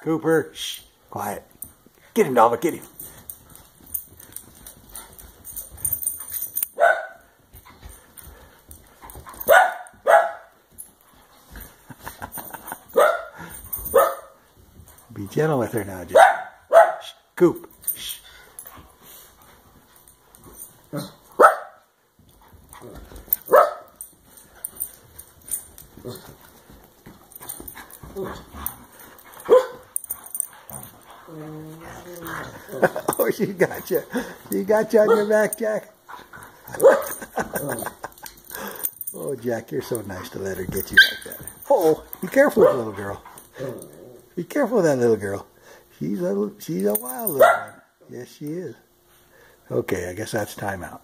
Cooper, shh, quiet. Get him, Nova, get him. Be gentle with her now, Jack. Shh, Coop. Shh. Oh, she got you. She got you on your back, Jack. Oh, Jack, you're so nice to let her get you like that. Oh, be careful with the little girl. Be careful with that little girl. She's a wild little one. Yes, she is. Okay, I guess that's time out.